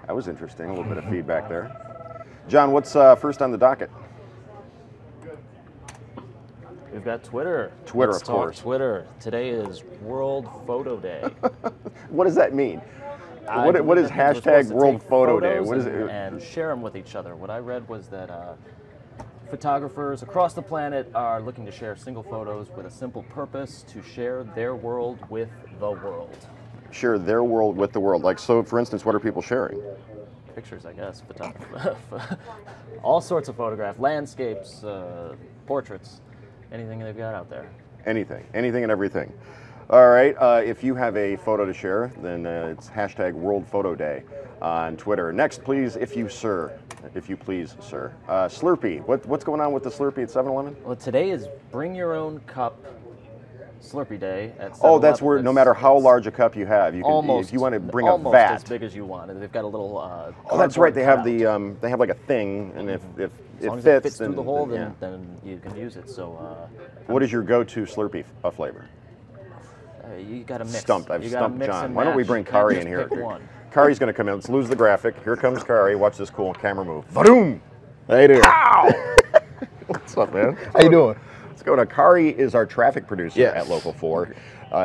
That was interesting. A little bit of feedback there. John, what's first on the docket? We've got Twitter. Twitter, Let's of talk course. Twitter. Today is World Photo Day. What does that mean? I What believe is that means we're hashtag supposed to World take Photo Day? photos What is and, it? and share them with each other. What I read was that photographers across the planet are looking to share single photos with a simple purpose: to share their world with the world. Share their world with the world. Like, so for instance, what are people sharing? Pictures, I guess. All sorts of photographs, landscapes, portraits, anything they've got out there. Anything and everything. All right, if you have a photo to share, then it's hashtag World Photo Day on Twitter. Next, please, if you please, sir. Slurpee, what's going on with the Slurpee at 7-Eleven? Well, today is Bring Your Own Cup Slurpee Day at 7-Eleven. Oh, that's where no matter how large a cup you have, you can, almost, if you want to bring a almost vat. as big as you want. They've got a little. Oh, that's right. They have cutout. they have like a thing, and if As long it as fits, it fits then, through the hole, yeah. then you can use it. So. What is your go-to Slurpee flavor? You got to mix. Stumped. I've You gotta stumped mix John. and Why don't we match. bring You can't Carr just in here? pick one. Carrie's going to come in. Let's lose the graphic. Here comes Carrie. Watch this cool camera move. Vadoom! Hey there. Ow! What's up, man? How you doing? Let's go to Carrie. Is our traffic producer Yes. at Local 4.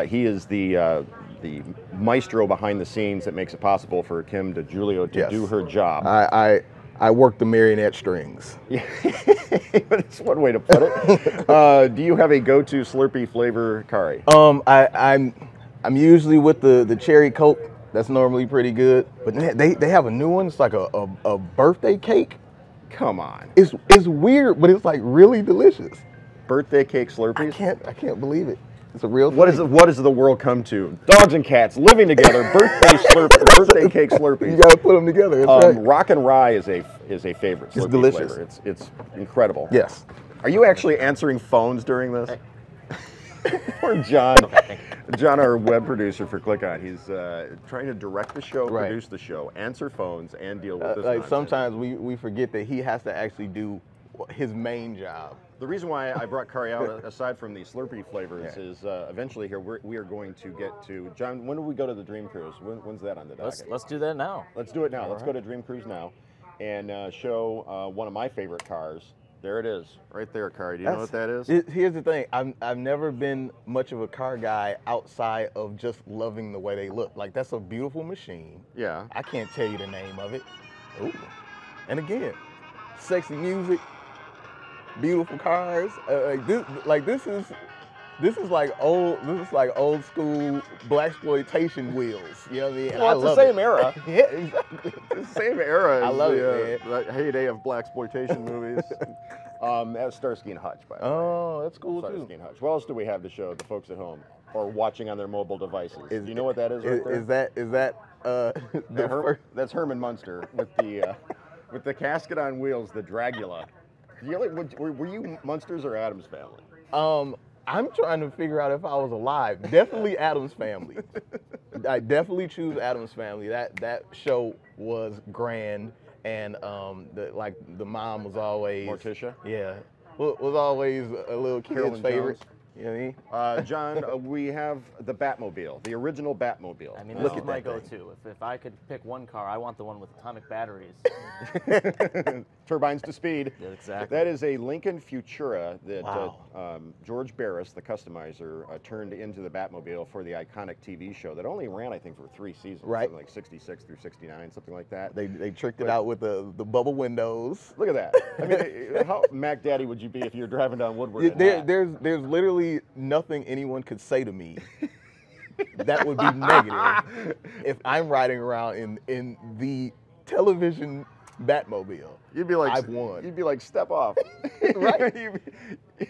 He is the maestro behind the scenes that makes it possible for Kim DeGiulio to Yes. do her job. I work the marionette strings. Yeah, that's one way to put it. Do you have a go-to Slurpee flavor, Carrie? I'm usually with the cherry Coke. That's normally pretty good. But they have a new one. It's like a birthday cake. Come on. It's weird, but it's like really delicious. Birthday cake Slurpees? I can't believe it. It's a real thing. What does the world come to? Dogs and cats living together. Birthday cake Slurpees. You gotta put them together. That's right. Rock and Rye is a favorite. It's Slurpee delicious. Flavor. It's incredible. Yes. Are you actually answering phones during this? Poor John. John, our web producer for Click On, he's trying to direct the show, Right. produce the show, answer phones, and deal with this Like nonsense. sometimes we forget that he has to actually do his main job. The reason why I brought Carrie out, aside from the Slurpee flavors, is eventually here we are going to get to John. When do we go to the Dream Cruise? When's that on the docket? Let's do that now. Let's do it now. Let's go to Dream Cruise now, and show one of my favorite cars. There it is, right there, Carrie. Do you know what that is? Here's the thing. I've never been much of a car guy outside of just loving the way they look. Like, that's a beautiful machine. Yeah. I can't tell you the name of it. Ooh. And again, sexy music, beautiful cars. This is like old school blaxploitation wheels. You know what I mean? And Well, I it's the love same it. era. Yeah, exactly. It's the same era. I as love the heyday of blaxploitation movies. That's Starsky and Hutch, by the way. Oh, that's cool too. Starsky and Hutch. What else do we have to show the folks at home or watching on their mobile devices? Do you know what that is? Right there? Is that That's Herman Munster with the casket on wheels, the Dragula. Were you Munsters or Addams Family? I'm trying to figure out if I was alive. Definitely Addams Family. I definitely choose Addams Family. That show was grand, and the mom was always Morticia? Yeah, was always a little kid's Carolyn favorite. Jones. You know what I mean? John, we have the Batmobile, the original Batmobile. I mean, Now, this is my go-to. If I could pick one car, I want the one with atomic batteries. turbines to speed. Yeah, exactly. That is a Lincoln Futura that Wow. George Barris, the customizer, turned into the Batmobile for the iconic TV show that only ran, I think, for 3 seasons. Right. Something like 66 through 69, something like that. They tricked it out with the bubble windows. Look at that. I mean, how Mac Daddy would you be if you're driving down Woodward? in that? There's literally nothing anyone could say to me that would be negative if I'm riding around in the television Batmobile. You'd be like, I've won. You'd be like, step off. Right.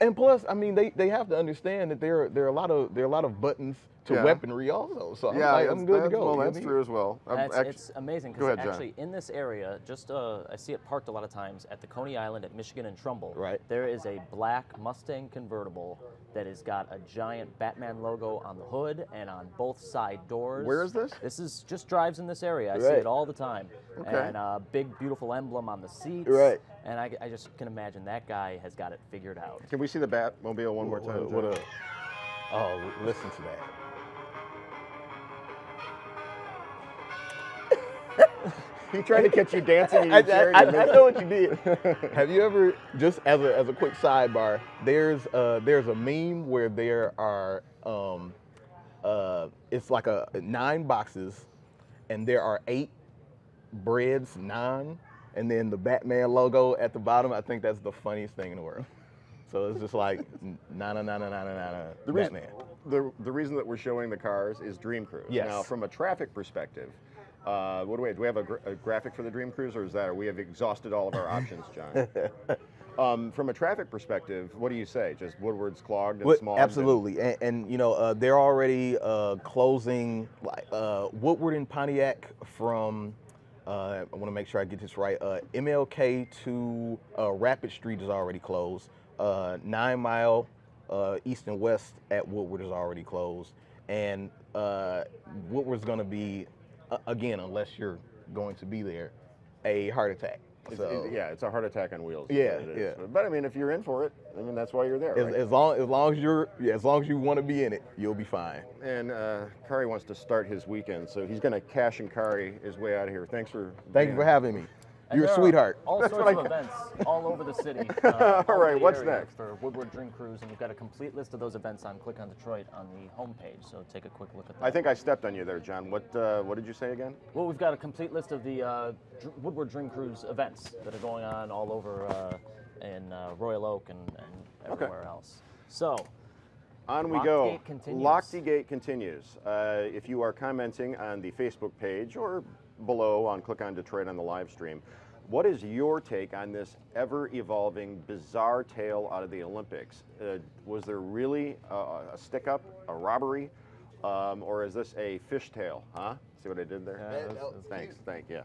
And plus, I mean, they have to understand that there are a lot of buttons to Yeah. weaponry also. So Yeah, I'm good to go. Well, you know that's what I mean? true as well. It's amazing Go because ahead, John. actually in this area, just I see it parked a lot of times at the Coney Island at Michigan and Trumbull. Right. There is a black Mustang convertible that has got a giant Batman logo on the hood and on both side doors. Where is this? This is just drives in this area. I see Right. it all the time. Okay. And a big beautiful emblem on the seats. Right. And I just can imagine that guy has got it figured out. Can we see the Batmobile one more time? What John? up? Oh, listen to that. He tried to catch you dancing in I, your chair. I, and you I missed know it. what you did. Have you ever, just as a quick sidebar, there's a meme where there are it's like 9 boxes, and there are 8 breads, 9, and then the Batman logo at the bottom. I think that's the funniest thing in the world. So it's just like nana nana nana nana Batman. The reason that we're showing the cars is Dream Cruise. Yes. Now, from a traffic perspective, what do we have? Do we have a graphic for the Dream Cruise, or is that, or we have exhausted all of our options, John? From a traffic perspective, what do you say? Just Woodward's clogged and small? Absolutely, and you know they're already closing like Woodward and Pontiac from. I want to make sure I get this right. MLK to Rapid Street is already closed. 9 Mile east and west at Woodward is already closed, and Woodward's going to be again, unless you're going to be there, a heart attack. So Yeah, it's a heart attack on wheels. is Yeah, what it is. yeah. But I mean, if you're in for it, I mean that's why you're there. Right? as long as you want to be in it, you'll be fine. And Kari wants to start his weekend, so he's going to cash and Kari his way out of here. Thank you for having me. And You're a there are sweetheart. All That's sorts what of events all over the city. All right, over the what's area next? For Woodward Dream Cruise, and we've got a complete list of those events on Click on Detroit on the homepage. So take a quick look at that. I think I stepped on you there, John. What did you say again? Well, we've got a complete list of the Woodward Dream Cruise events that are going on all over in Royal Oak and everywhere else. So, on we go. Locked Gate continues. Locked Gate continues. If you are commenting on the Facebook page or below on Click on Detroit on the live stream, what is your take on this ever-evolving, bizarre tale out of the Olympics? Was there really a stick-up, a robbery, or is this a fishtail? Huh? See what I did there? Thanks. Thank you.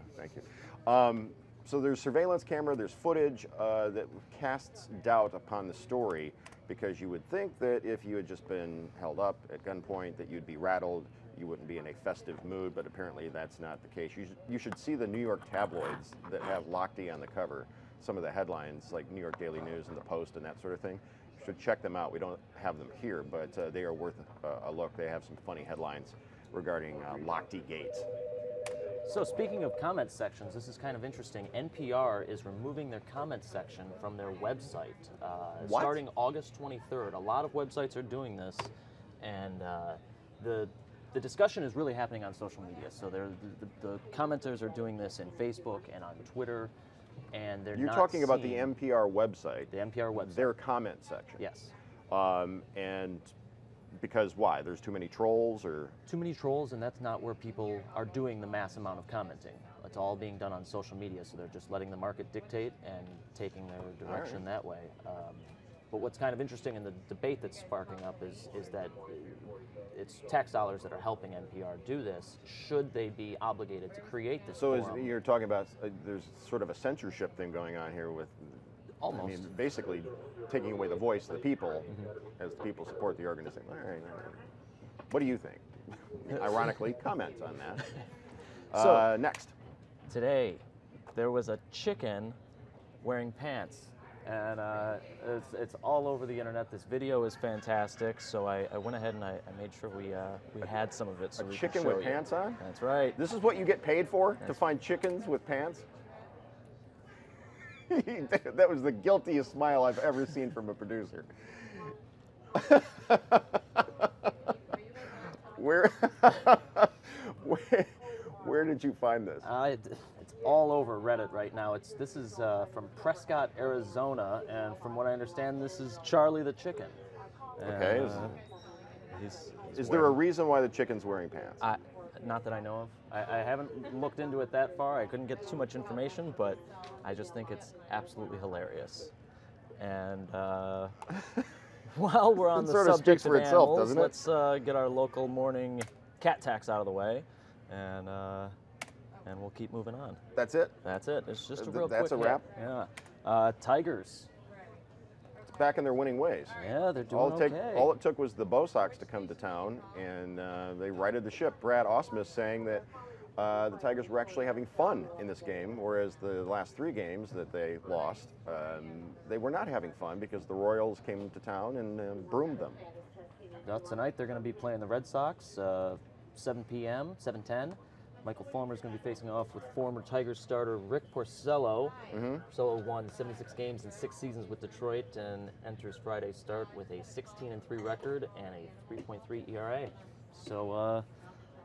So there's surveillance camera, there's footage that casts doubt upon the story, because you would think that if you had just been held up at gunpoint that you'd be rattled, you wouldn't be in a festive mood, but apparently that's not the case. You should see the New York tabloids that have Lochte on the cover, some of the headlines like New York Daily News and the Post and that sort of thing. You should check them out. We don't have them here, but they are worth a look. They have some funny headlines regarding Lochte Gate. So speaking of comment sections, this is kind of interesting. NPR is removing their comment section from their website starting August 23rd. A lot of websites are doing this, and the discussion is really happening on social media. So the commenters are doing this in Facebook and on Twitter, and they're You're not talking about the seeing NPR website. the NPR website. Their comment section. Yes. And because why? There's too many trolls, or? Too many trolls, and that's not where people are doing the mass amount of commenting. It's all being done on social media, so they're just letting the market dictate and taking their direction that way. But what's kind of interesting in the debate that's sparking up is that it's tax dollars that are helping NPR do this. Should they be obligated to create this So forum? you're talking about there's sort of a censorship thing going on here with, Almost. I mean, basically taking away the voice of the people as the people support the organization. All right. What do you think? Ironically, comment on that. So- next. Today, there was a chicken wearing pants, and it's all over the internet. This video is fantastic, so I went ahead and I made sure we had some of it. So A we could chicken show with you. pants on? That's right. This is what you get paid for, to find chickens with pants? That was the guiltiest smile I've ever seen from a producer. Where did you find this? It's all over Reddit right now. This is from Prescott, Arizona, and from what I understand, this is Charlie the chicken. Okay. And, Is there a reason why the chicken's wearing pants? Not that I know of. I haven't looked into it that far. I couldn't get too much information, but I just think it's absolutely hilarious. And while we're on It the sort of subject speaks for of itself, animals, doesn't it? let's get our local morning cat tax out of the way, and we'll keep moving on. That's it? That's it. It's just a real That's quick a wrap? hit. Yeah. Tigers. It's back in their winning ways. Yeah, they're doing okay. All it took was the Bo Sox to come to town, and they righted the ship. Brad Ausmus saying that the Tigers were actually having fun in this game, whereas the last 3 games that they lost, they were not having fun because the Royals came to town and broomed them. Now, tonight they're going to be playing the Red Sox, 7 p.m., 7:10. Michael Fulmer is going to be facing off with former Tigers starter Rick Porcello. Porcello won 76 games in 6 seasons with Detroit and enters Friday's start with a 16-3 record and a 3.3 ERA. So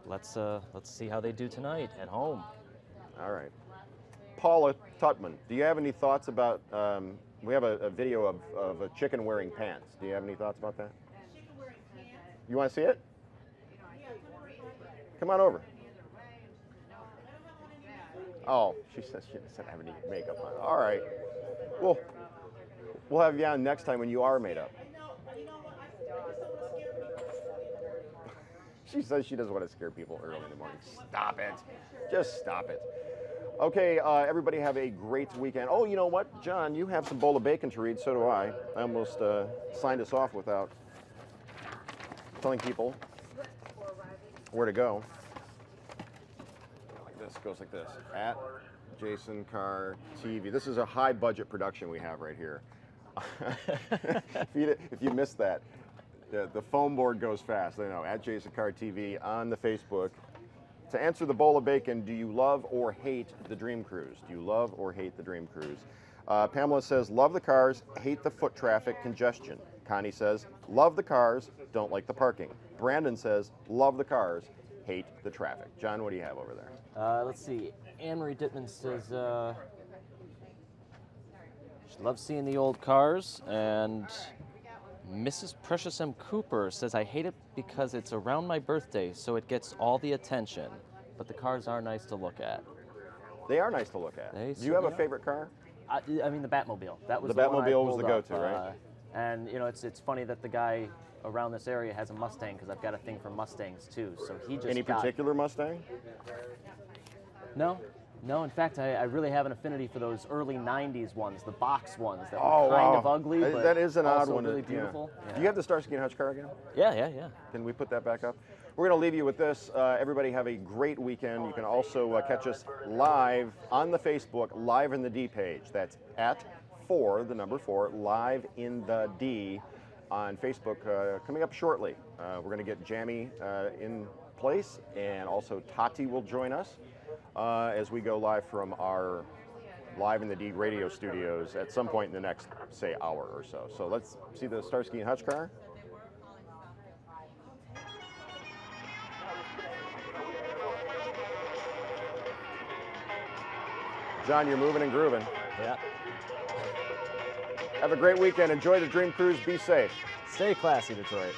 let's see how they do tonight at home. All right. Paula Tutman, do you have any thoughts about, we have a video of a chicken wearing pants. Do you have any thoughts about that? You want to see it? Come on over. Oh, she says she doesn't have any makeup on. All right. Well, we'll have you on next time when you are made up. She says she doesn't want to scare people early in the morning. Stop it. Just stop it. Okay, everybody have a great weekend. Oh, you know what? John, you have some bowl of bacon to read. So do I. I almost signed us off without telling people where to go. Like this, goes like this. At Jason Carr TV. This is a high budget production we have right here. If you missed that, the phone board goes fast. I know. At Jason Carr TV on the Facebook. To answer the bowl of bacon, do you love or hate the Dream Cruise? Do you love or hate the Dream Cruise? Pamela says, love the cars, hate the foot traffic congestion. Connie says, love the cars, don't like the parking. Brandon says, love the cars, hate the traffic. John, what do you have over there? Let's see. Anne-Marie Dittman says she loves seeing the old cars, and Mrs. Precious M. Cooper says, I hate it because it's around my birthday, so it gets all the attention. But the cars are nice to look at. They are nice to look at. Do you have a favorite car? I mean, the Batmobile. That was the Batmobile was the go-to, up, right? And you know, it's funny that the guy around this area has a Mustang, because I've got a thing for Mustangs too. So he just Any particular Mustang? No, in fact, I really have an affinity for those early 90s ones, the box ones that were kind of ugly, but that is an odd one. really beautiful. Yeah. Do you have the Starsky and Hutch car again? Yeah. Can we put that back up? We're going to leave you with this. Everybody have a great weekend. You can also catch us live on the Facebook, Live in the D page. That's at 4, the number 4, Live in the D on Facebook. Coming up shortly, we're going to get Jamie in place, and also Tati will join us as we go live from our Live in the D radio studios at some point in the next, say, hour or so. So let's see the Starsky and Hutch car. John, you're moving and grooving. Yeah. Have a great weekend. Enjoy the Dream Cruise. Be safe. Stay classy, Detroit.